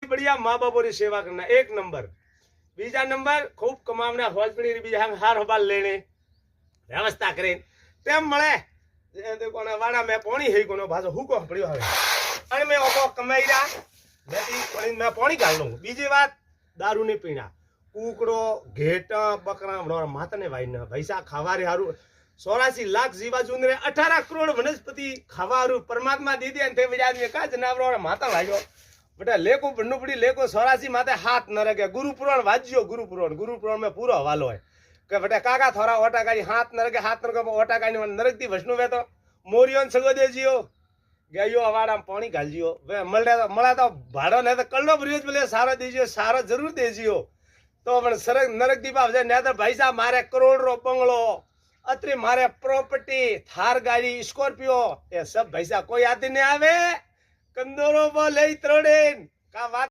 बढ़िया माँ बापों की सेवा करना 1 नंबर। बीजा नंबर खूब कमावना होजपड़ी बीजा हार हबाल लेने व्यवस्था करे तेम मळे कोने वाड़ा में पानी है कोनो भाषो हुको पड़ियो हवे अने मैं ओको कमाई रा मैं पानी गाल लूं। बीजी बात दारू नहीं पीना कुकड़ो घेट बकरा माता ने वाई पैसा खावा रे हारू 84 लाख जीवा जुंदरे 18 करोड़ वनस्पति खावा हारू परमात्मा दी दे ते वजा में का जनावरो माता वायो बेटा लेको बन्नू पड़ी लेको 84 माते हाथ न रगे गुरु पुराण वाज्यो गुरु पुराण में पूरो हवालो है के बेटा काका थोड़ा ओटा गाड़ी हाथ न रगे ओटा गाड़ी नरक दी वैष्णु वे तो मोरियोन सगो देजियो गयो अवाड़ा पानी घालजियो वे मळा तो भाड़ो ने तो कल्लो ब्रिज बोले सारो देजियो सारो जरूर देजियो तो पण सरक नरक दी बाप ने तो भाई साहब मारे करोड़ रो बंगलो अत्री मारे प्रॉपर्टी थार गाड़ी स्कॉर्पियो ये सब भाई साहब कोई आदमी नहीं आवे कंदोरो बोले त्रोड़े का बात